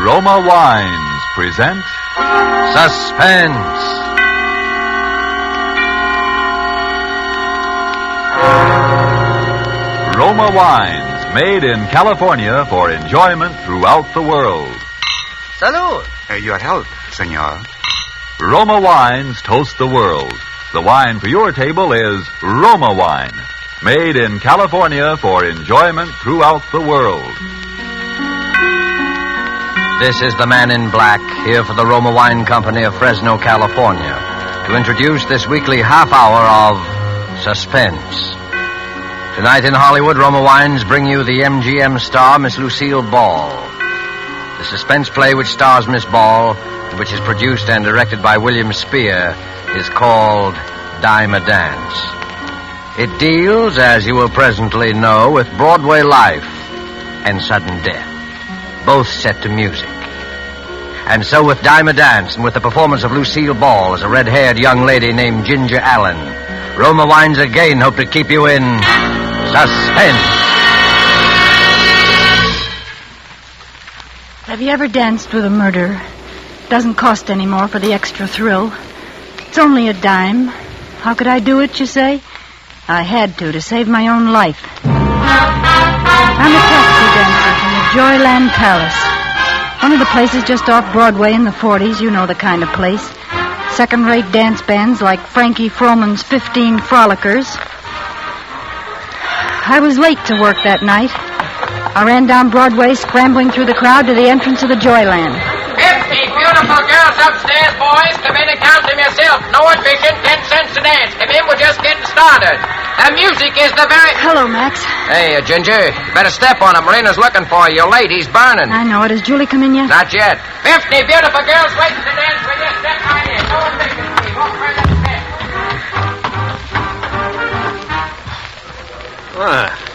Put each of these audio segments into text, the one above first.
Roma Wines present Suspense. Roma Wines, made in California for enjoyment throughout the world. Salud. Your health, senor. Roma Wines toast the world. The wine for your table is Roma Wine, made in California for enjoyment throughout the world. This is the man in black, here for the Roma Wine Company of Fresno, California, to introduce this weekly half hour of Suspense. Tonight in Hollywood, Roma Wines bring you the MGM star, Miss Lucille Ball. The suspense play which stars Miss Ball, and which is produced and directed by William Spear, is called Dime a Dance. It deals, as you will presently know, with Broadway life and sudden death, both set to music. And so with Dime a Dance and with the performance of Lucille Ball as a red-haired young lady named Ginger Allen, Roma Wines again hope to keep you in suspense. Have you ever danced with a murderer? Doesn't cost any more for the extra thrill. It's only a dime. How could I do it, you say? I had to save my own life. I'm a taxi dancer from the Joyland Palace. One of the places just off Broadway in the 40s, you know the kind of place. Second-rate dance bands like Frankie Froman's 15 Frolickers. I was late to work that night. I ran down Broadway, scrambling through the crowd to the entrance of the Joyland. 50 beautiful girls upstairs, boys. Come in and count them yourself. No admission, 10 cents a dance. Come in, we're just getting started. The music is the very... Hello, Max. Hey, Ginger, you better step on him. Marina's looking for you. You're late. He's burning. I know it. Has Julie come in yet? Not yet. 50 beautiful girls waiting to dance with you. Step right in. No admission, please. Walk right up the steps.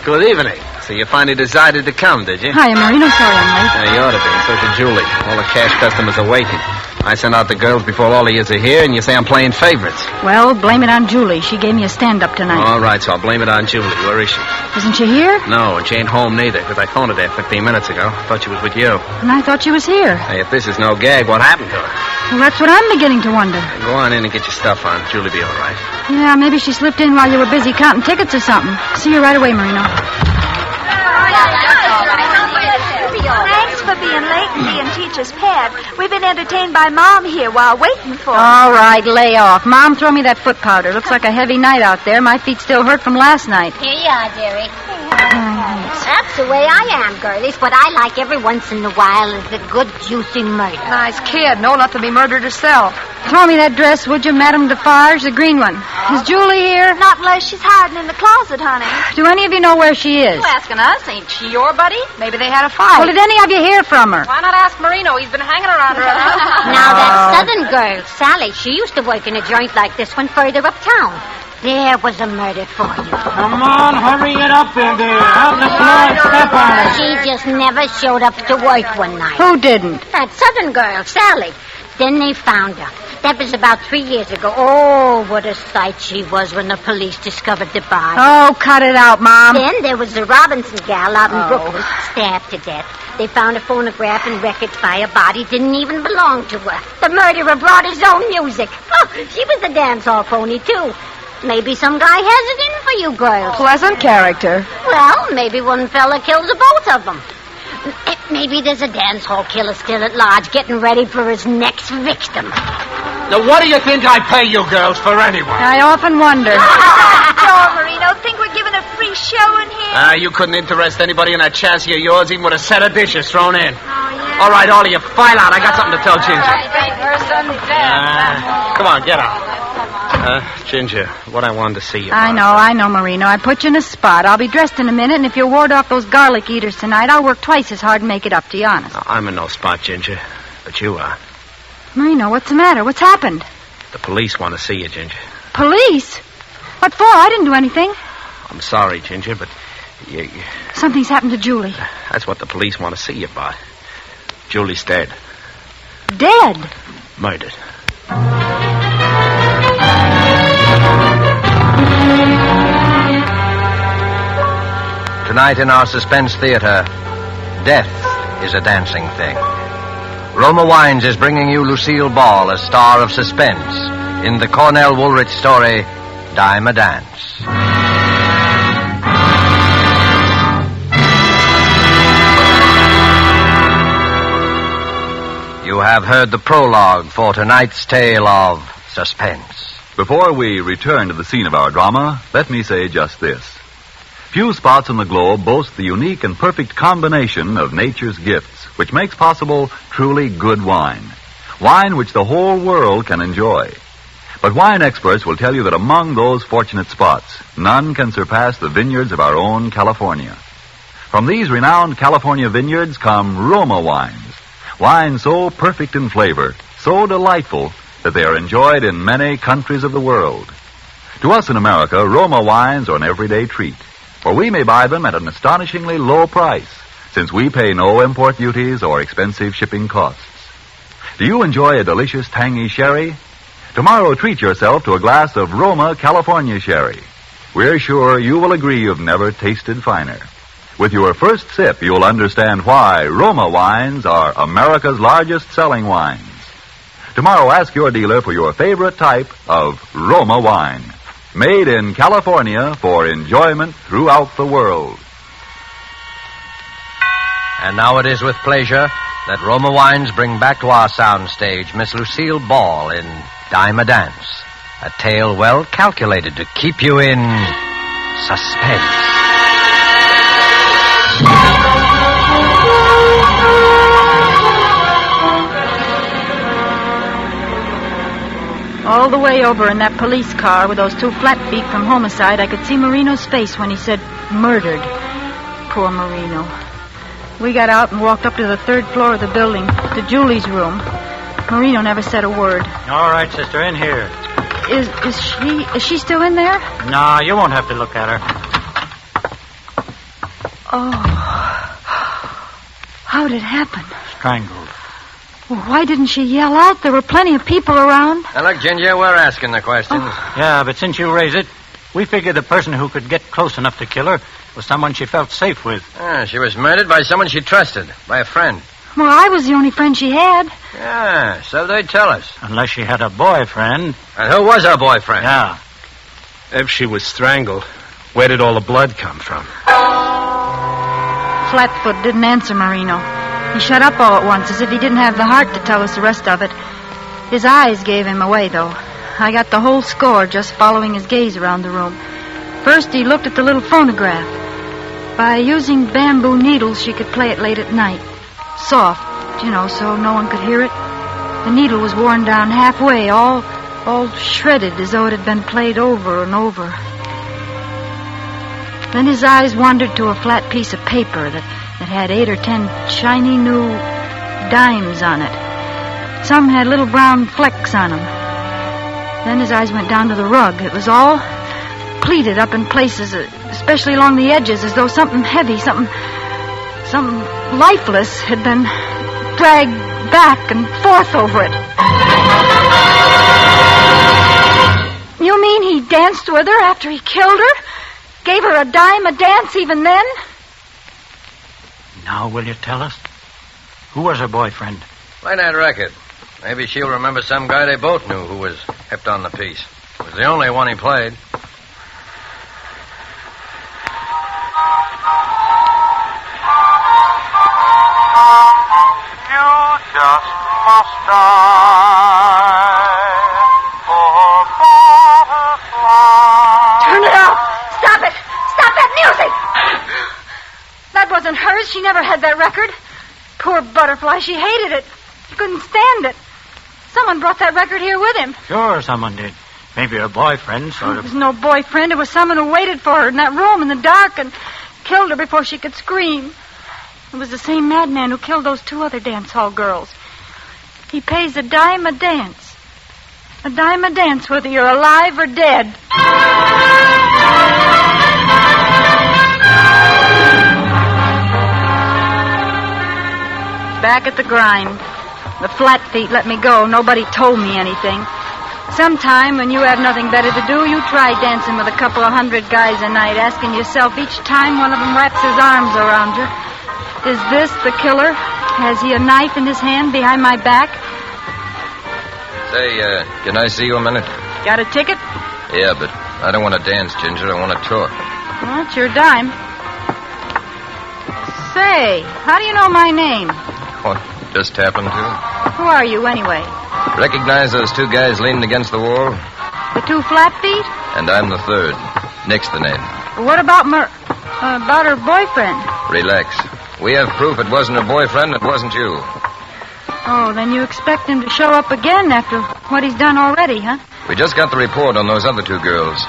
Good evening. So you finally decided to come, did you? Hiya, Marino. Sorry I'm late. Yeah, you ought to be. So should Julie. All the cash customers are waiting. I sent out the girls before all of you are here, and you say I'm playing favorites. Well, blame it on Julie. She gave me a stand-up tonight. All right, so I'll blame it on Julie. Where is she? Isn't she here? No, and she ain't home neither, because I phoned her there 15 minutes ago. Thought she was with you. And I thought she was here. Hey, if this is no gag, what happened to her? Well, that's what I'm beginning to wonder. Go on in and get your stuff on. Julie be all right. Yeah, maybe she slipped in while you were busy counting tickets or something. See you right away, Marino. Thanks for being late and being teacher's pet. We've been entertained by Mom here while waiting for... All right, lay off. Mom, throw me that foot powder. Looks like a heavy night out there. My feet still hurt from last night. Here you are, dearie. Thanks. That's the way I am, girlies. What I like every once in a while is a good, juicy murder. Nice kid. No, not to be murdered herself. Throw me that dress, would you, Madame Defarge, the green one. Is Julie here? Not unless she's hiding in the closet, honey. Do any of you know where she is? You asking us? Ain't she your buddy? Maybe they had a fight. Well, did any of you hear from her? Why not ask Marino? He's been hanging around her. Now, that southern girl, Sally, she used to work in a joint like this one further uptown. There was a murder for you. Come on, hurry it up in there. Have the floor, step on it. She just never showed up to work one night. Who didn't? That southern girl, Sally. Then they found her. That was about 3 years ago. Oh, what a sight she was when the police discovered the body. Oh, cut it out, Mom. Then there was the Robinson gal out in Brooklyn, stabbed to death. They found a phonograph and records by a body didn't even belong to her. The murderer brought his own music. Oh, she was a dance hall pony, too. Maybe some guy has it in for you girls. Pleasant character. Well, maybe one fella kills the both of them. Maybe there's a dance hall killer still at large getting ready for his next victim. Now, what do you think I pay you girls for anyway? I often wonder. Joe Marino, think we're giving a free show in here? You couldn't interest anybody in that chassis of yours, even with a set of dishes thrown in. Oh, yeah. All right, all of you, file out. I got something to tell Ginger. Come on, get out. Ginger, what I wanted to see you about. I know, Marino. I put you in a spot. I'll be dressed in a minute, and if you ward off those garlic eaters tonight, I'll work twice as hard and make it up, to be honest. No, I'm in no spot, Ginger, but you are. Marino, what's the matter? What's happened? The police want to see you, Ginger. Police? What for? I didn't do anything. I'm sorry, Ginger, but you... Something's happened to Julie. That's what the police want to see you about. Julie's dead. Dead? Murdered. Tonight in our Suspense Theater, death is a dancing thing. Roma Wines is bringing you Lucille Ball, a star of suspense, in the Cornell Woolrich story, Dime a Dance. You have heard the prologue for tonight's tale of suspense. Before we return to the scene of our drama, let me say just this. Few spots on the globe boast the unique and perfect combination of nature's gifts, which makes possible truly good wine. Wine which the whole world can enjoy. But wine experts will tell you that among those fortunate spots, none can surpass the vineyards of our own California. From these renowned California vineyards come Roma wines. Wines so perfect in flavor, so delightful, that they are enjoyed in many countries of the world. To us in America, Roma wines are an everyday treat, for we may buy them at an astonishingly low price, since we pay no import duties or expensive shipping costs. Do you enjoy a delicious tangy sherry? Tomorrow treat yourself to a glass of Roma California sherry. We're sure you will agree you've never tasted finer. With your first sip, you'll understand why Roma wines are America's largest selling wines. Tomorrow, ask your dealer for your favorite type of Roma wine. Made in California for enjoyment throughout the world. And now it is with pleasure that Roma Wines bring back to our soundstage Miss Lucille Ball in Dime a Dance, a tale well calculated to keep you in suspense. All the way over in that police car with those two flat feet from homicide, I could see Marino's face when he said murdered. Poor Marino. We got out and walked up to the third floor of the building, to Julie's room. Marino never said a word. All right, sister, in here. Is she still in there? No, you won't have to look at her. Oh. How'd it happen? Strangled. Well, why didn't she yell out? There were plenty of people around. Now, look, Ginger, we're asking the questions. Yeah, but since you raise it, we figured the person who could get close enough to kill her was someone she felt safe with. She was murdered by someone she trusted, by a friend. Well, I was the only friend she had. Yeah, so they tell us. Unless she had a boyfriend. And who was her boyfriend? Yeah. If she was strangled, where did all the blood come from? Flatfoot didn't answer Marino. He shut up all at once, as if he didn't have the heart to tell us the rest of it. His eyes gave him away, though. I got the whole score just following his gaze around the room. First, he looked at the little phonograph. By using bamboo needles, she could play it late at night. Soft, so no one could hear it. The needle was worn down halfway, all shredded, as though it had been played over and over. Then his eyes wandered to a flat piece of paper that had 8 or 10 shiny new dimes on it. Some had little brown flecks on them. Then his eyes went down to the rug. It was all pleated up in places, especially along the edges, as though something heavy, something lifeless had been dragged back and forth over it. You mean he danced with her after he killed her? Gave her a dime a dance even then? Now, will you tell us? Who was her boyfriend? Play that record. Maybe she'll remember some guy they both knew who was hipped on the piece. It was the only one he played. You just must die for butterfly. Turn it off! Stop it! Stop that music! That wasn't hers. She never had that record. Poor Butterfly. She hated it. She couldn't stand it. Someone brought that record here with him. Sure, someone did. Maybe her boyfriend, sort of. It was no boyfriend. It was someone who waited for her in that room in the dark and killed her before she could scream. It was the same madman who killed those 2 other dance hall girls. He pays a dime a dance. A dime a dance whether you're alive or dead. Back at the grind. The flat feet let me go. Nobody told me anything. Sometime when you have nothing better to do, you try dancing with a couple of 100 guys a night, asking yourself each time one of them wraps his arms around you, is this the killer? Has he a knife in his hand behind my back? Say, can I see you a minute? Got a ticket? Yeah, but I don't want to dance, Ginger. I want to talk. Well, it's your dime. Say, how do you know my name? What, just happened to? Who are you, anyway? Recognize those two guys leaning against the wall? The two flat feet? And I'm the third. Nick's the name. What about about her boyfriend? Relax. We have proof it wasn't her boyfriend, it wasn't you. Oh, then you expect him to show up again after what he's done already, huh? We just got the report on those other two girls.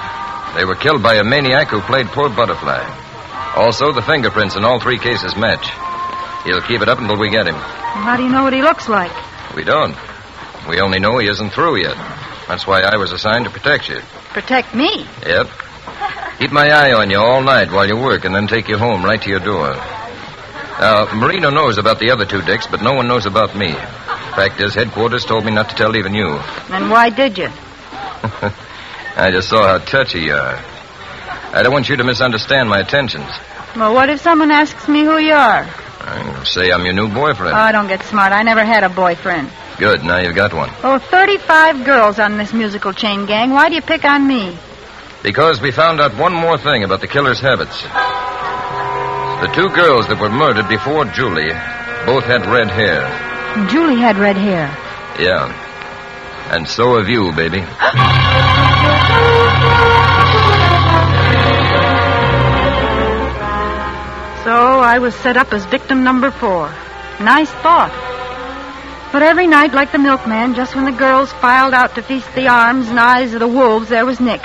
They were killed by a maniac who played poor butterfly. Also, the fingerprints in all three cases match. He'll keep it up until we get him. How do you know what he looks like? We don't. We only know he isn't through yet. That's why I was assigned to protect you. Protect me? Yep. Keep my eye on you all night while you work and then take you home right to your door. Now, Marino knows about the other two dicks, but no one knows about me. Fact is, headquarters told me not to tell even you. Then why did you? I just saw how touchy you are. I don't want you to misunderstand my intentions. Well, what if someone asks me who you are? I'll say I'm your new boyfriend. Oh, don't get smart. I never had a boyfriend. Good, now you've got one. Oh, 35 girls on this musical chain gang. Why do you pick on me? Because we found out one more thing about the killer's habits. The two girls that were murdered before Julie both had red hair. Julie had red hair. Yeah. And so have you, baby. So I was set up as victim number 4. Nice thought. But every night, like the milkman, just when the girls filed out to feast the arms and eyes of the wolves, there was Nick.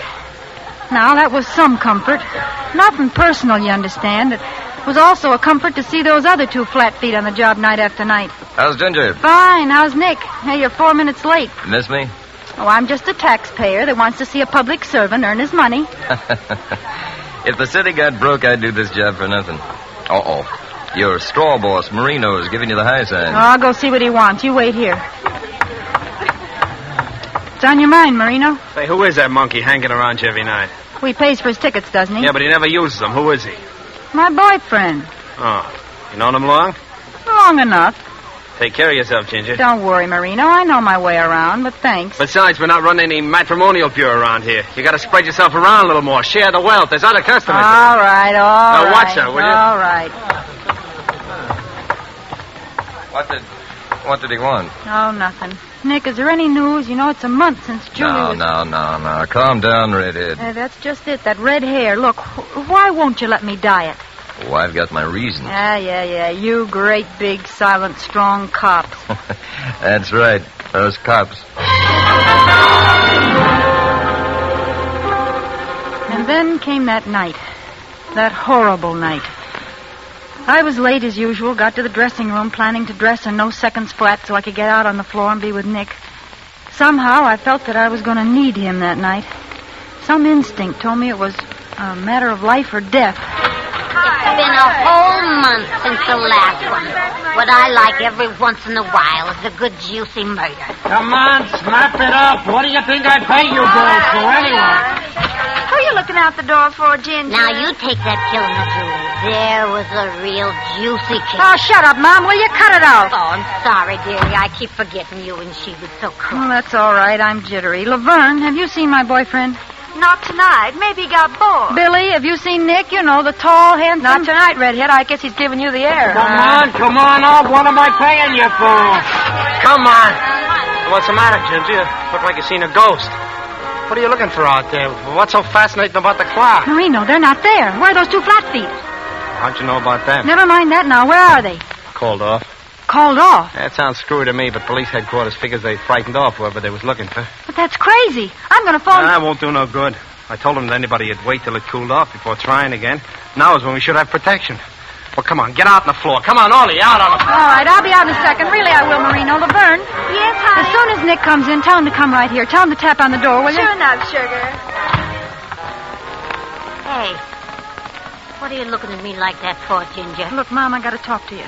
Now, that was some comfort. Nothing personal, you understand. It was also a comfort to see those other two flat feet on the job night after night. How's Ginger? Fine. How's Nick? Hey, you're 4 minutes late. Miss me? Oh, I'm just a taxpayer that wants to see a public servant earn his money. If the city got broke, I'd do this job for nothing. Uh-oh. Your straw boss, Marino, is giving you the high sign. Oh, I'll go see what he wants. You wait here. What's on your mind, Marino? Say, who is that monkey hanging around you every night? Well, he pays for his tickets, doesn't he? Yeah, but he never uses them. Who is he? My boyfriend. Oh. You known him long? Long enough. Take care of yourself, Ginger. Don't worry, Marino. I know my way around, but thanks. Besides, we're not running any matrimonial bureau around here. You got to spread yourself around a little more. Share the wealth. There's other customers. All right. Now, watch her, will you? All right. What did he want? Oh, nothing. Nick, is there any news? You know, it's a month since Julie was... No. Calm down, redhead. That's just it, that red hair. Look, why won't you let me dye it? Oh, I've got my reasons. Yeah. You great, big, silent, strong cops. That's right. Those cops. And then came that night. That horrible night. I was late as usual, got to the dressing room planning to dress in no seconds flat so I could get out on the floor and be with Nick. Somehow I felt that I was going to need him that night. Some instinct told me it was a matter of life or death. It's been a whole month since the last one. What I like every once in a while is a good juicy murder. Come on, snap it up. What do you think I pay you girls for anyway? Who are you looking out the door for, Ginger? Now, you take that killing of Julie. There was a real juicy kiss. Oh, shut up, Mom. Will you cut it out? Oh, I'm sorry, dearie. I keep forgetting you, and she was so cross. Oh, that's all right. I'm jittery. Laverne, have you seen my boyfriend? Not tonight. Maybe he got bored. Billy, have you seen Nick? You know, the tall, handsome... Not tonight, Redhead. I guess he's giving you the air. Come on up. What am I paying you for? Come on. What's the matter, Ginger? You look like you've seen a ghost. What are you looking for out there? What's so fascinating about the clock? Marino, they're not there. Where are those two flat feet? How'd you know about that? Never mind that now. Where are they? Called off. Called off? That sounds screwy to me, but police headquarters figures they frightened off whoever they was looking for. But that's crazy. I'm going to phone... That won't do no good. I told them that anybody would wait till it cooled off before trying again. Now is when we should have protection. Well, come on, get out on the floor. Come on, Ollie, out on the floor. All right, I'll be out in a second. Really, I will, Marino. Laverne. Yes, honey? As soon as Nick comes in, tell him to come right here. Tell him to tap on the door, will you? Sure enough, sugar. Hey, what are you looking at me like that for, Ginger? Look, Mom, I got to talk to you.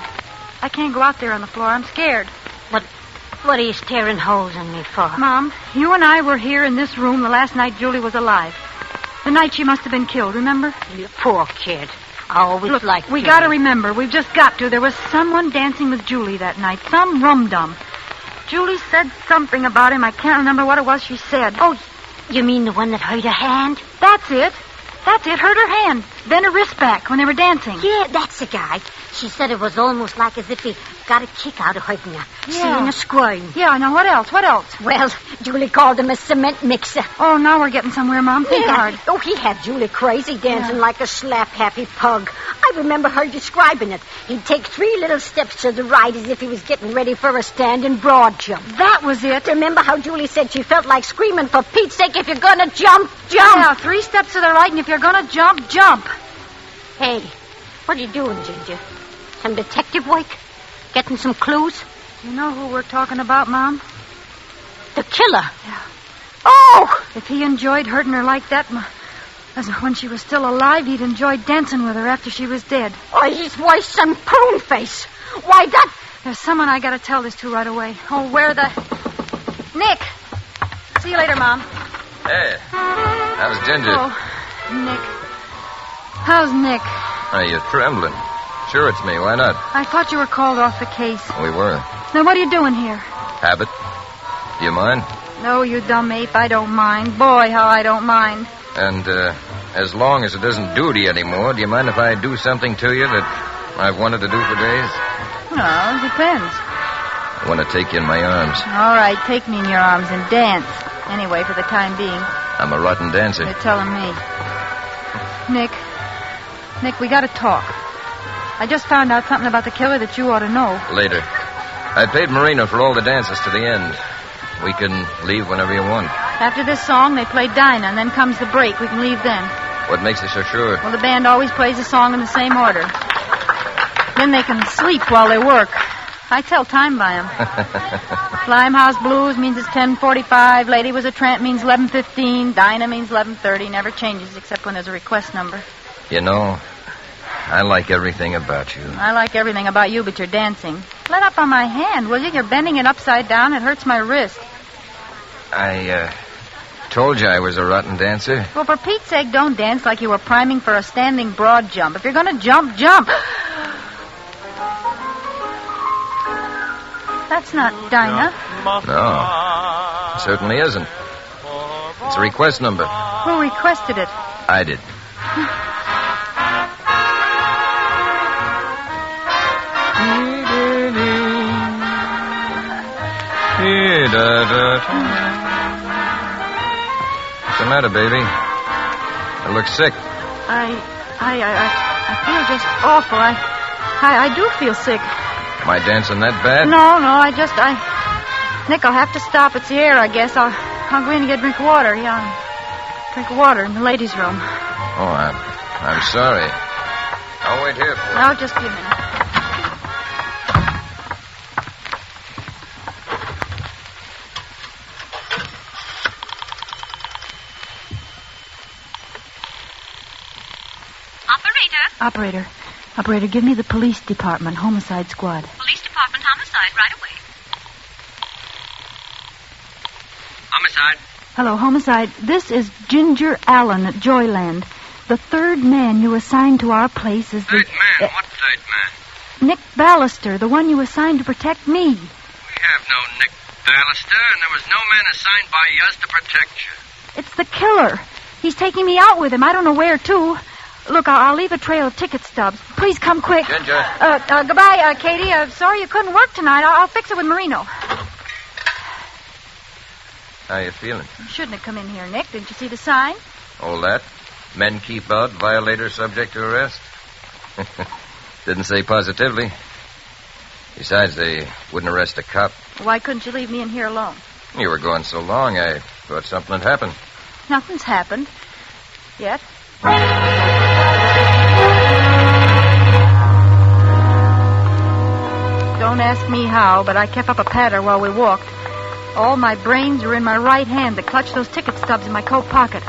I can't go out there on the floor. I'm scared. What are you staring holes in me for? Mom, you and I were here in this room the last night Julie was alive. The night she must have been killed, remember? You poor kid. I always Look, liked we Julie. gotta remember, we've just got to. There was someone dancing with Julie that night. Some rum-dum. Julie said something about him. I can't remember what it was she said. Oh, you mean the one that hurt her hand? That's it. That's it. Hurt her hand. Then her wrist back when they were dancing. Yeah, that's the guy. She said it was almost like as if he got a kick out of hurting her. Yeah. Seeing her squirm. Yeah, now what else? What else? Well, Julie called him a cement mixer. Oh, now we're getting somewhere, Mom. Think hard. Oh, he had Julie crazy, dancing like a slap-happy pug. I remember her describing it. He'd take 3 little steps to the right as if he was getting ready for a standing broad jump. That was it. Remember how Julie said she felt like screaming, for Pete's sake, if you're gonna jump, jump. Yeah, 3 steps to the right, and if you're gonna jump, jump. Hey, what are you doing, Ginger? Some detective work? Getting some clues? You know who we're talking about, Mom? The killer. Yeah. Oh! If he enjoyed hurting her like that, as when she was still alive, he'd enjoyed dancing with her after she was dead. Oh, he's worse than prune face. Why, that... There's someone I gotta tell this to right away. Oh, where the... Nick! See you later, Mom. Hey, how's Ginger? Oh, Nick. How's Nick? Are you trembling? Sure, it's me. Why not? I thought you were called off the case. We were. Now, what are you doing here? Habit. Do you mind? No, you dumb ape. I don't mind. Boy, how I don't mind. And, as long as it isn't duty anymore, do you mind if I do something to you that I've wanted to do for days? No, it depends. I want to take you in my arms. All right, take me in your arms and dance. Anyway, for the time being. I'm a rotten dancer. You're telling me. Nick, we gotta talk. I just found out something about the killer that you ought to know. Later. I paid Marino for all the dances to the end. We can leave whenever you want. After this song, they play Dinah, and then comes the break. We can leave then. What makes you so sure? Well, the band always plays the song in the same order. Then they can sleep while they work. I tell time by them. Limehouse Blues means it's 10:45. Lady Was a Tramp means 11:15. Dinah means 11:30. Never changes except when there's a request number. You know, I like everything about you. I like everything about you, but you're dancing. Let up on my hand, will you? You're bending it upside down. It hurts my wrist. I told you I was a rotten dancer. Well, for Pete's sake, don't dance like you were priming for a standing broad jump. If you're going to jump, jump. That's not Dinah. No, it certainly isn't. It's a request number. Who requested it? I did. What's the matter, baby? You look sick. I feel just awful. I do feel sick. Am I dancing that bad? No, Nick, I'll have to stop. It's the air, I guess. I'll go in and get a drink of water. Yeah, drink of water in the ladies' room. Oh, I'm sorry. I'll wait here for you. Oh, just a minute. Operator, give me the police department, homicide squad. Police department, homicide, right away. Homicide. Hello, homicide. This is Ginger Allen at Joyland. The third man you assigned to our place is Third man? What third man? Nick Ballister, the one you assigned to protect me. We have no Nick Ballister, and there was no man assigned by us to protect you. It's the killer. He's taking me out with him. I don't know where to. Look, I'll leave a trail of ticket stubs. Please come quick. Ginger. Goodbye, Katie. Sorry you couldn't work tonight. I'll fix it with Marino. How you feeling? You shouldn't have come in here, Nick. Didn't you see the sign? All that? Men keep out, violator subject to arrest? Didn't say positively. Besides, they wouldn't arrest a cop. Why couldn't you leave me in here alone? You were gone so long, I thought something had happened. Nothing's happened. Yet. Don't ask me how, but I kept up a patter while we walked. All my brains were in my right hand to clutch those ticket stubs in my coat pocket.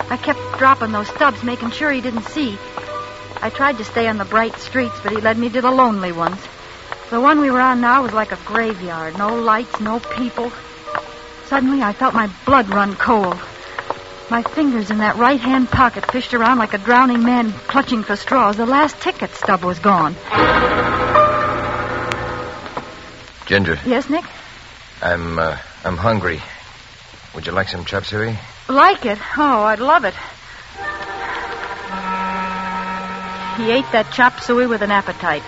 I kept dropping those stubs, making sure he didn't see. I tried to stay on the bright streets, but he led me to the lonely ones. The one we were on now was like a graveyard. No lights, no people. Suddenly, I felt my blood run cold. My fingers in that right-hand pocket fished around like a drowning man clutching for straws. The last ticket stub was gone. Ginger. Yes, Nick? I'm hungry. Would you like some chop suey? Like it? Oh, I'd love it. He ate that chop suey with an appetite,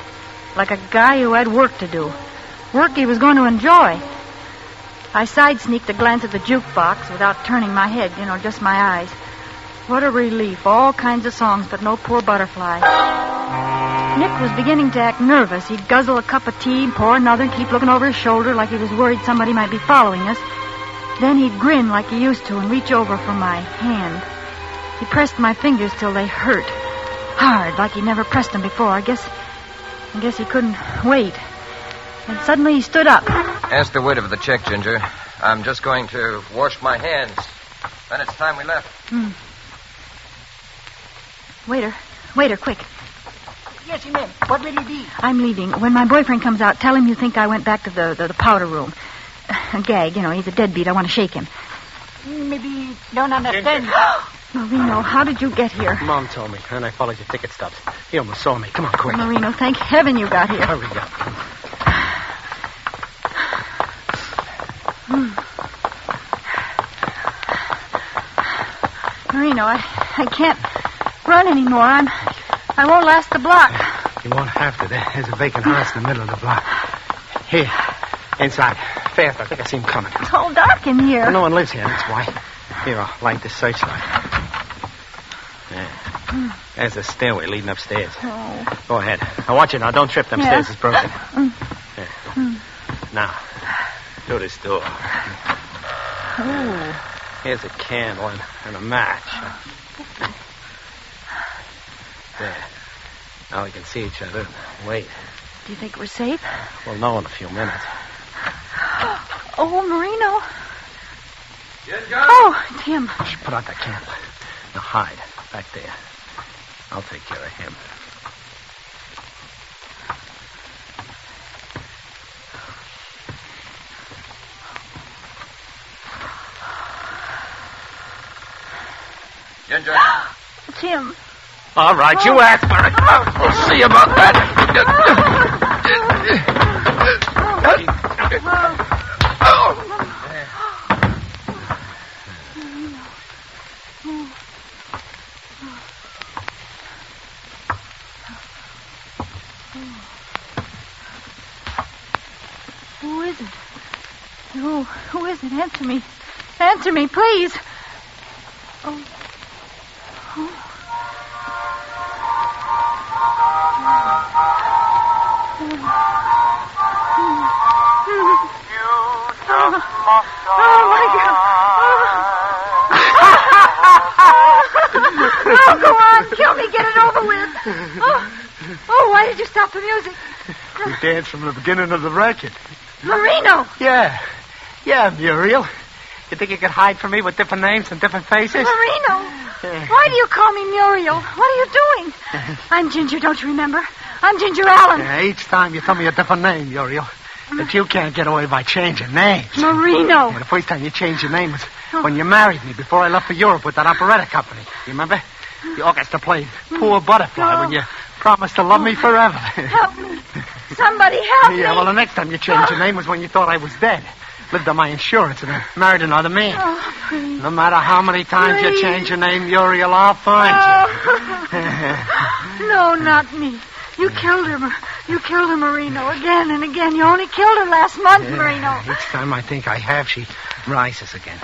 like a guy who had work to do. Work he was going to enjoy. I side-sneaked a glance at the jukebox without turning my head, just my eyes. What a relief. All kinds of songs, but no Poor Butterfly. Nick was beginning to act nervous. He'd guzzle a cup of tea, pour another, and keep looking over his shoulder like he was worried somebody might be following us. Then he'd grin like he used to and reach over for my hand. He pressed my fingers till they hurt. Hard, like he never pressed them before. I guess he couldn't wait. And suddenly he stood up. Ask the waiter for the check, Ginger. I'm just going to wash my hands. Then it's time we left. Waiter, quick. Yes, ma'am. What will you do? I'm leaving. When my boyfriend comes out, tell him you think I went back to the powder room. A gag, he's a deadbeat. I want to shake him. Maybe don't understand. Marino, how did you get here? Mom told me, and I followed your ticket stubs. He almost saw me. Come on, quick. Marino, thank heaven you got here. Hurry up. Marino, I can't run anymore. I won't last the block. You won't have to. There's a vacant house in the middle of the block. Here, inside. Fast. I think I see him coming. It's all dark in here. Well, no one lives here, that's why. Here, I'll light this searchlight. Yeah. There's a stairway leading upstairs. Oh. Go ahead. Now, watch it now. Don't trip. Them stairs is broken. Yeah. Now, through this door. Oh. Here's a candle and a match. There. Now we can see each other. Wait. Do you think we're safe? We'll know in a few minutes. Oh, Marino. Ginger? Oh, it's him. Shh, put out that candle. Now hide. Back there. I'll take care of him. Ginger. It's him. All right, you ask for it. We'll see about that. Who is it? Who is it? Answer me. Answer me, please. Oh. Oh, my God. Oh, go on. Kill me. Get it over with. Oh, why did you stop the music? We danced from the beginning of the record. Marino. Yeah, Muriel. You think you could hide from me with different names and different faces? Marino. Why do you call me Muriel? What are you doing? I'm Ginger, don't you remember? I'm Ginger Allen. Yeah, each time you tell me a different name, Muriel. But you can't get away by changing names. Marino. Yeah, the first time you changed your name was when you married me before I left for Europe with that operetta company. You remember? The orchestra played Poor Butterfly when you promised to love me forever. Help me. Somebody help me. Yeah, well, the next time you changed your name was when you thought I was dead. Lived on my insurance and married another man. Oh, please. No matter how many times you change your name, Muriel, I'll find you. No, not me. You killed her. You killed her, Marino, again and again. You only killed her last month, Marino. Each time I think I have, she rises again.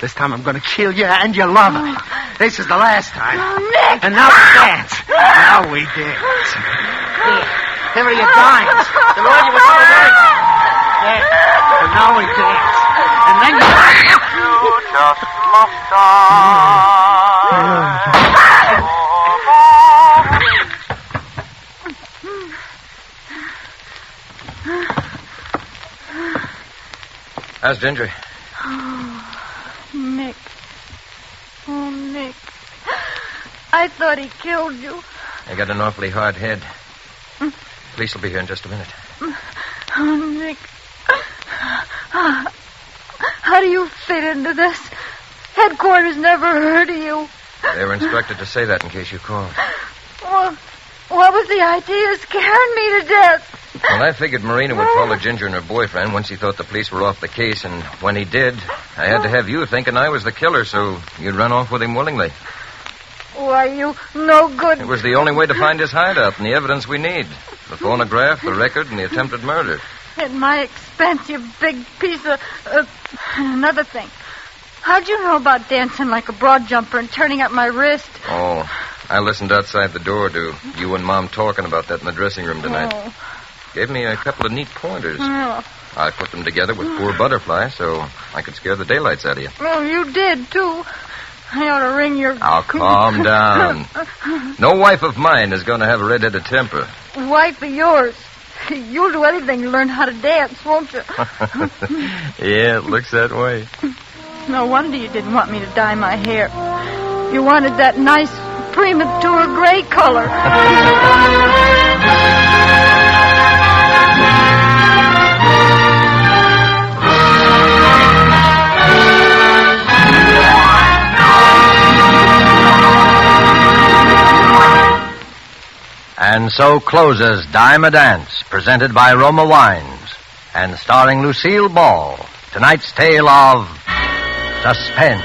This time I'm going to kill you and your lover. This is the last time. Oh, Nick! And now we dance. Now we dance. Here are your dimes. The Lord you were going to Yeah. And now we dance. And then You just must die. How's Ginger? Oh, Nick. Oh, Nick. I thought he killed you. You got an awfully hard head. Police will be here in just a minute. Oh, Nick. How do you fit into this? Headquarters never heard of you. They were instructed to say that in case you called. Well, what was the idea of scaring me to death? Well, I figured Marina would follow Ginger and her boyfriend once he thought the police were off the case, and when he did, I had to have you thinking I was the killer, so you'd run off with him willingly. Why, you no good. It was the only way to find his hideout and the evidence we need. The phonograph, the record, and the attempted murder. At my expense, you big piece of... another thing. How'd you know about dancing like a broad jumper and turning up my wrist? Oh, I listened outside the door to you and Mom talking about that in the dressing room tonight. Oh. Gave me a couple of neat pointers. Oh. I put them together with poor Butterfly so I could scare the daylights out of you. Well, you did, too. I ought to ring your... Now, calm down. No wife of mine is going to have a red-headed temper. Wife of yours. You'll do anything to learn how to dance, won't you? Yeah, it looks that way. No wonder you didn't want me to dye my hair. You wanted that nice premature gray color. And so closes Dime a Dance, presented by Roma Wines, and starring Lucille Ball. Tonight's tale of Suspense.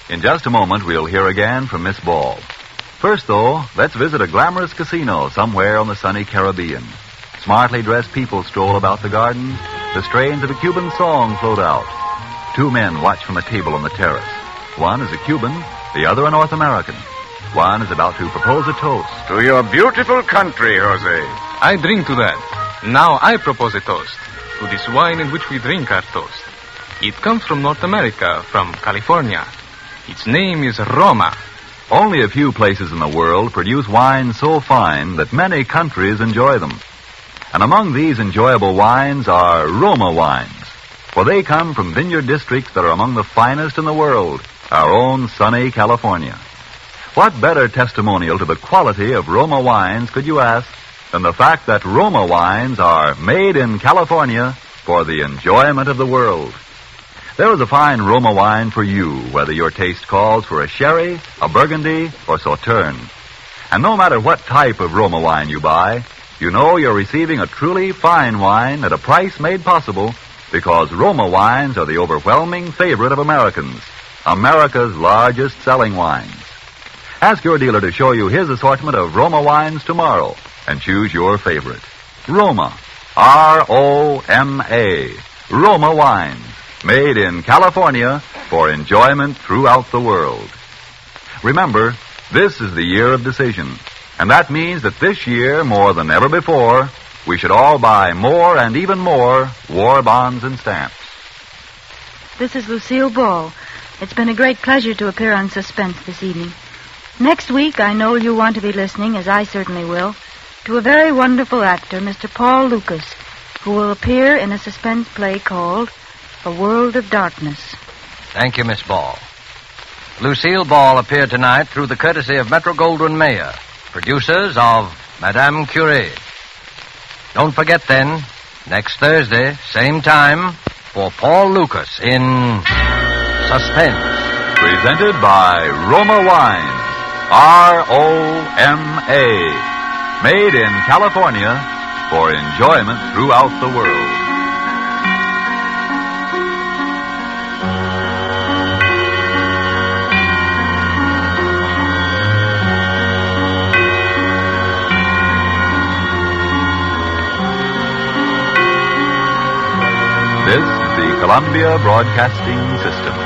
In just a moment, we'll hear again from Miss Ball. First, though, let's visit a glamorous casino somewhere on the sunny Caribbean. Smartly dressed people stroll about the garden. The strains of a Cuban song float out. Two men watch from a table on the terrace. One is a Cuban, the other a North American. One is about to propose a toast. To your beautiful country, Jose. I drink to that. Now I propose a toast to this wine in which we drink our toast. It comes from North America, from California. Its name is Roma. Only a few places in the world produce wines so fine that many countries enjoy them. And among these enjoyable wines are Roma wines, for they come from vineyard districts that are among the finest in the world, our own sunny California. What better testimonial to the quality of Roma wines could you ask than the fact that Roma wines are made in California for the enjoyment of the world? There is a fine Roma wine for you, whether your taste calls for a sherry, a burgundy, or sauterne. And no matter what type of Roma wine you buy, you know you're receiving a truly fine wine at a price made possible because Roma wines are the overwhelming favorite of Americans, America's largest selling wines. Ask your dealer to show you his assortment of Roma wines tomorrow and choose your favorite. Roma, R-O-M-A, Roma wines, made in California for enjoyment throughout the world. Remember, this is the year of decision, and that means that this year, more than ever before, we should all buy more and even more war bonds and stamps. This is Lucille Ball. It's been a great pleasure to appear on Suspense this evening. Next week, I know you'll want to be listening, as I certainly will, to a very wonderful actor, Mr. Paul Lucas, who will appear in a suspense play called A World of Darkness. Thank you, Miss Ball. Lucille Ball appeared tonight through the courtesy of Metro-Goldwyn-Mayer, producers of Madame Curie. Don't forget then, next Thursday, same time, for Paul Lucas in Suspense. Presented by Roma Wines, R-O-M-A. Made in California for enjoyment throughout the world. This is the Columbia Broadcasting System.